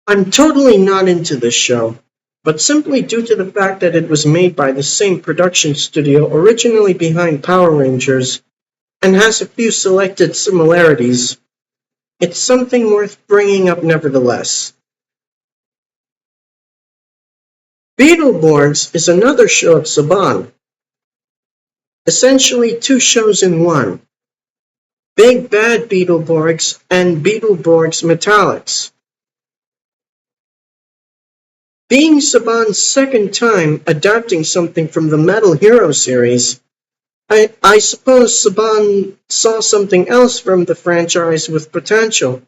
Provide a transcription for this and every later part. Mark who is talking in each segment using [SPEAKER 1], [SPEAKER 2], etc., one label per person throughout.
[SPEAKER 1] I'm totally not into this show, but simply due to the fact that it was made by the same production studio originally behind Power Rangers and has a few selected similarities, it's something worth bringing up nevertheless. Beetleborgs is another show of Saban, essentially two shows in one: Big Bad Beetleborgs and Beetleborgs Metallics. Being Saban's second time adapting something from the Metal Hero series, I suppose Saban saw something else from the franchise with potential.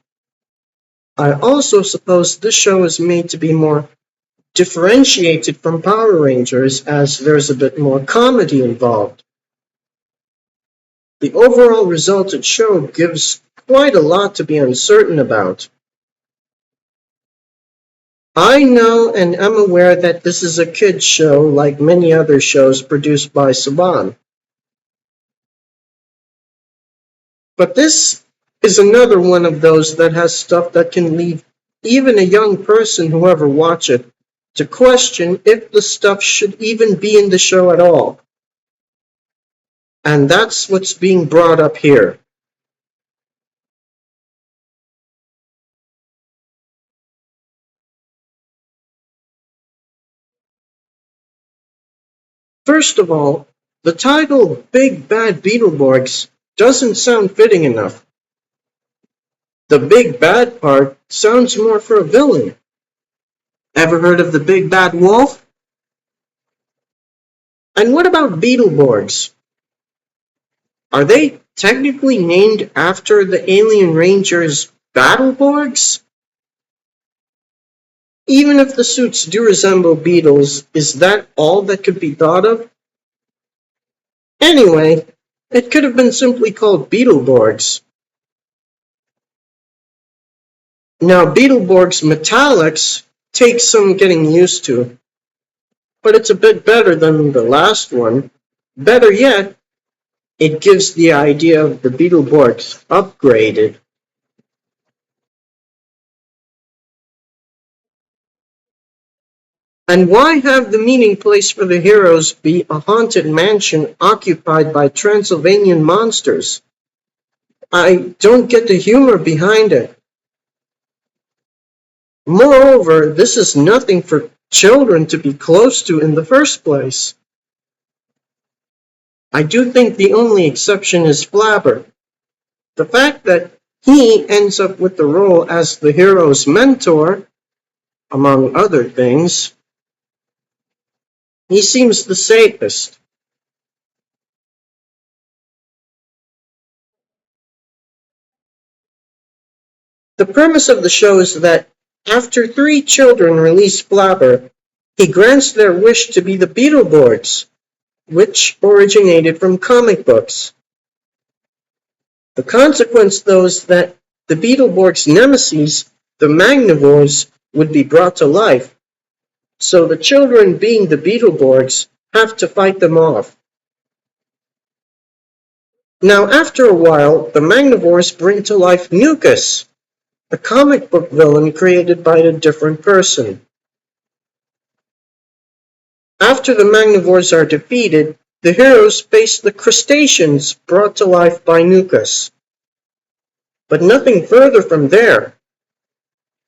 [SPEAKER 1] I also suppose this show is made to be more differentiated from Power Rangers as there's a bit more comedy involved. The overall resultant show gives quite a lot to be uncertain about. I know and am aware that this is a kids show like many other shows produced by Saban. But this is another one of those that has stuff that can leave even a young person who ever watch it to question if the stuff should even be in the show at all. And that's what's being brought up here. First of all, the title Big Bad Beetleborgs doesn't sound fitting enough. The big bad part sounds more for a villain. Ever heard of the Big Bad Wolf? And what about Beetleborgs? Are they technically named after the Alien Rangers Battleborgs? Even if the suits do resemble beetles, is that all that could be thought of? Anyway, it could have been simply called Beetleborgs. Now, Beetleborgs Metallics takes some getting used to, but it's a bit better than the last one. Better yet, it gives the idea of the Beetleborgs upgraded. And why have the meeting place for the heroes be a haunted mansion occupied by Transylvanian monsters? I don't get the humor behind it. Moreover, this is nothing for children to be close to in the first place. I do think the only exception is Flabber. The fact that he ends up with the role as the hero's mentor, among other things, he seems the safest. The premise of the show is that after three children release Flabber, he grants their wish to be the Beetleborgs, which originated from comic books. The consequence, though, is that the Beetleborgs' nemesis, the Magnivores, would be brought to life, so the children, being the Beetleborgs, have to fight them off. Now, after a while, the Magnivores bring to life Nucus, a comic book villain created by a different person. After the Magnivores are defeated, the heroes face the crustaceans brought to life by Nucus. But nothing further from there,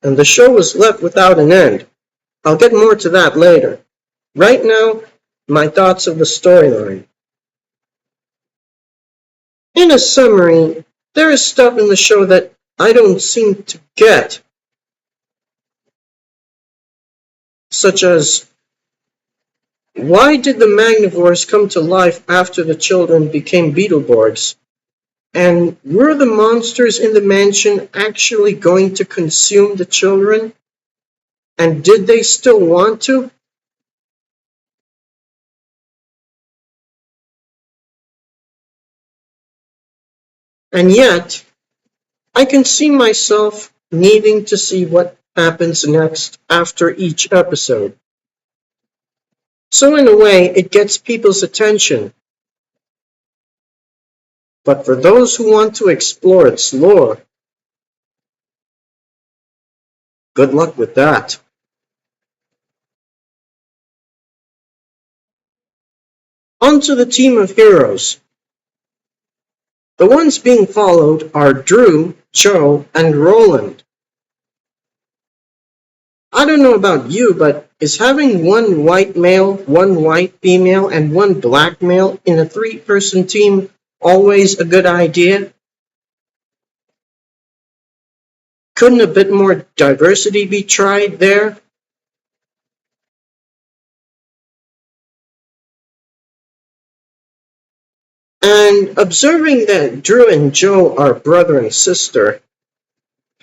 [SPEAKER 1] and the show was left without an end. I'll get more to that later. Right now, my thoughts of the storyline. In a summary, there is stuff in the show that I don't seem to get, such as why did the Magnivores come to life after the children became Beetleborgs? And were the monsters in the mansion actually going to consume the children? And did they still want to? And yet, I can see myself needing to see what happens next after each episode. So in a way, it gets people's attention. But for those who want to explore its lore, Good luck with that. On to the team of heroes. The ones being followed are Drew, Joe, and Roland. I don't know about you, but is having one white male, one white female, and one black male in a three-person team always a good idea? Couldn't a bit more diversity be tried there? And observing that Drew and Joe are brother and sister,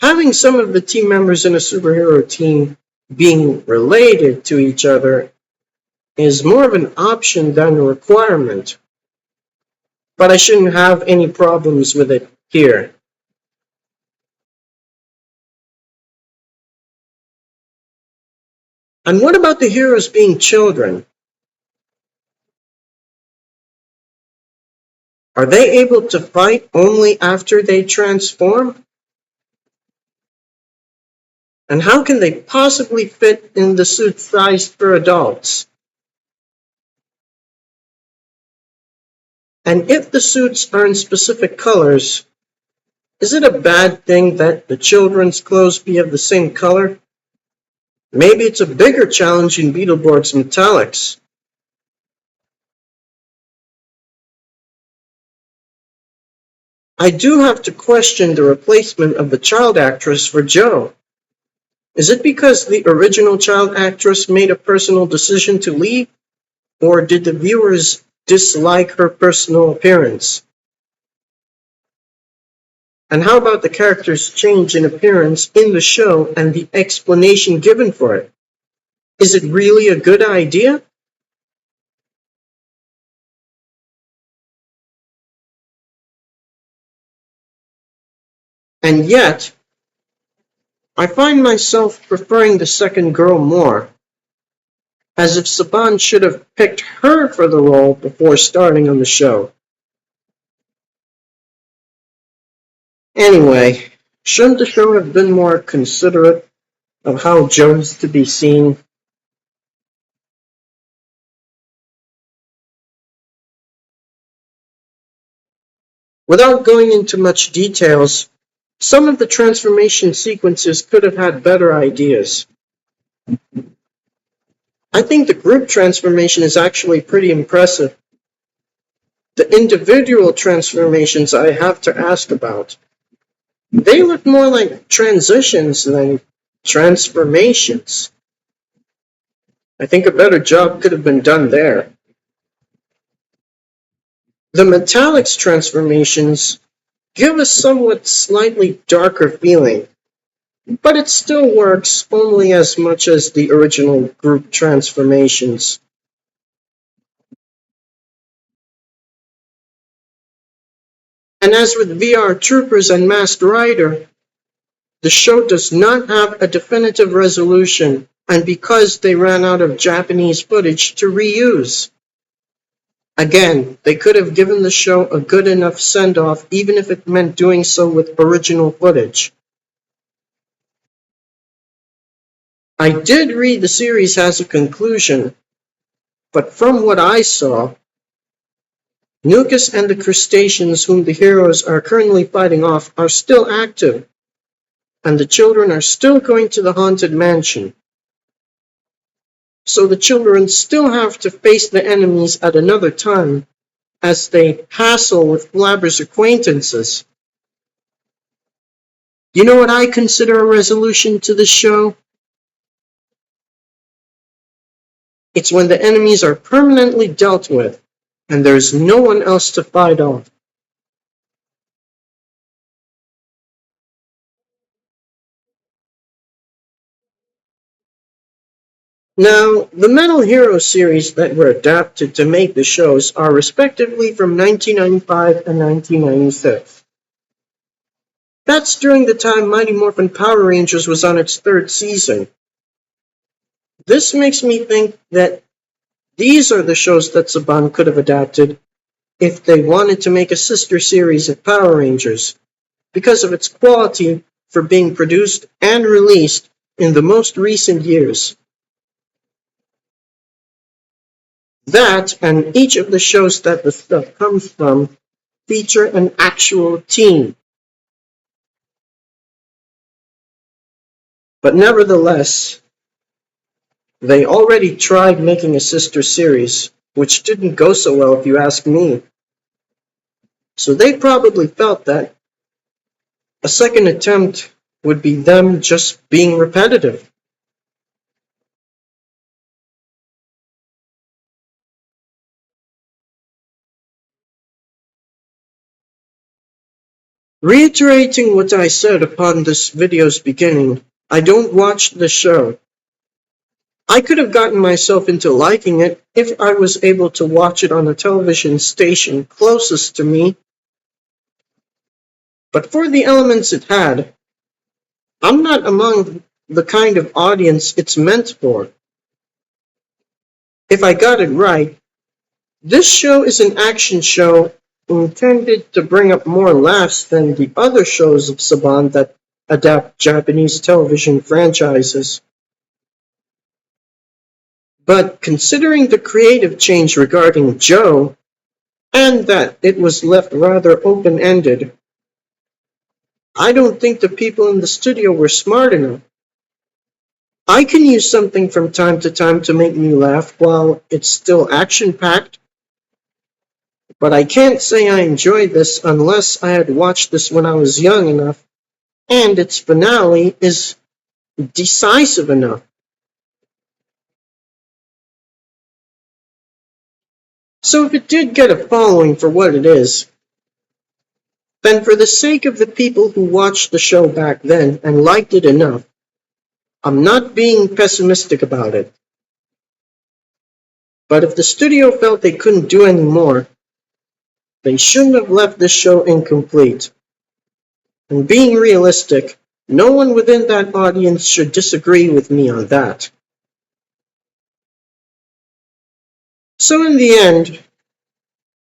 [SPEAKER 1] having some of the team members in a superhero team being related to each other is more of an option than a requirement. But I shouldn't have any problems with it here. And what about the heroes being children? Are they able to fight only after they transform? And how can they possibly fit in the suit sized for adults? And if the suits are in specific colors, is it a bad thing that the children's clothes be of the same color? Maybe it's a bigger challenge in Beetleborg's Metallics. I do have to question the replacement of the child actress for Joe. Is it because the original child actress made a personal decision to leave, or did the viewers dislike her personal appearance? And how about the character's change in appearance in the show and the explanation given for it? Is it really a good idea? And yet, I find myself preferring the second girl more, as if Saban should have picked her for the role before starting on the show. Anyway, shouldn't the show have been more considerate of how Joe's to be seen? Without going into much details, some of the transformation sequences could have had better ideas. I think the group transformation is actually pretty impressive. The individual transformations I have to ask about. They look more like transitions than transformations. I think a better job could have been done there. The Metallics transformations give a somewhat slightly darker feeling, but it still works only as much as the original group transformations. And as with VR Troopers and Masked Rider, the show does not have a definitive resolution, and because they ran out of Japanese footage to reuse. Again, they could have given the show a good enough send-off even if it meant doing so with original footage. I did read the series has a conclusion, but from what I saw, Nucus and the crustaceans whom the heroes are currently fighting off are still active, and the children are still going to the haunted mansion. So the children still have to face the enemies at another time as they hassle with Flabber's acquaintances. You know what I consider a resolution to this show? It's when the enemies are permanently dealt with and there's no one else to fight off. Now, the Metal Hero series that were adapted to make the shows are respectively from 1995 and 1996. That's during the time Mighty Morphin Power Rangers was on its third season. This makes me think that these are the shows that Saban could have adapted if they wanted to make a sister series of Power Rangers, because of its quality for being produced and released in the most recent years. That and each of the shows that the stuff comes from feature an actual team. But nevertheless, they already tried making a sister series, which didn't go so well if you ask me. So they probably felt that a second attempt would be them just being repetitive. Reiterating what I said upon this video's beginning, I don't watch the show. I could have gotten myself into liking it if I was able to watch it on a television station closest to me, but for the elements it had, I'm not among the kind of audience it's meant for. If I got it right, this show is an action show intended to bring up more laughs than the other shows of Saban that adapt Japanese television franchises. But considering the creative change regarding Joe, and that it was left rather open-ended, I don't think the people in the studio were smart enough. I can use something from time to time to make me laugh while it's still action-packed, but I can't say I enjoyed this unless I had watched this when I was young enough and its finale is decisive enough. So if it did get a following for what it is, then for the sake of the people who watched the show back then and liked it enough, I'm not being pessimistic about it. But if the studio felt they couldn't do any more, they shouldn't have left this show incomplete. And being realistic, no one within that audience should disagree with me on that. So in the end,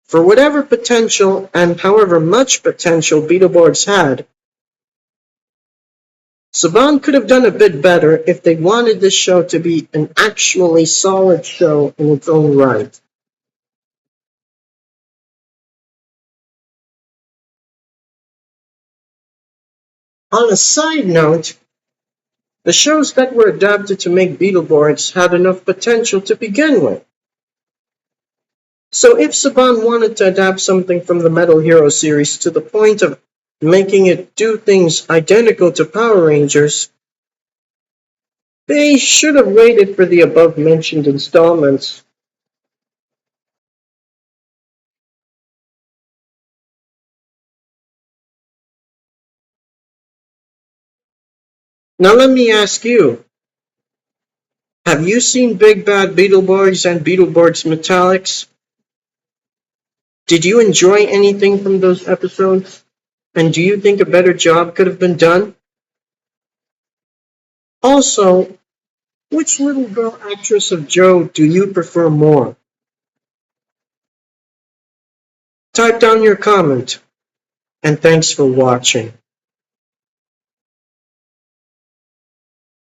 [SPEAKER 1] for whatever potential and however much potential Beetleborgs had, Saban could have done a bit better if they wanted this show to be an actually solid show in its own right. On a side note, the shows that were adapted to make Beetleborgs had enough potential to begin with. So if Saban wanted to adapt something from the Metal Hero series to the point of making it do things identical to Power Rangers, they should have waited for the above-mentioned installments. Now let me ask you, have you seen Big Bad Beetleborgs and Beetleborgs Metallics? Did you enjoy anything from those episodes? And do you think a better job could have been done? Also, which little girl actress of Joe do you prefer more? Type down your comment, and thanks for watching.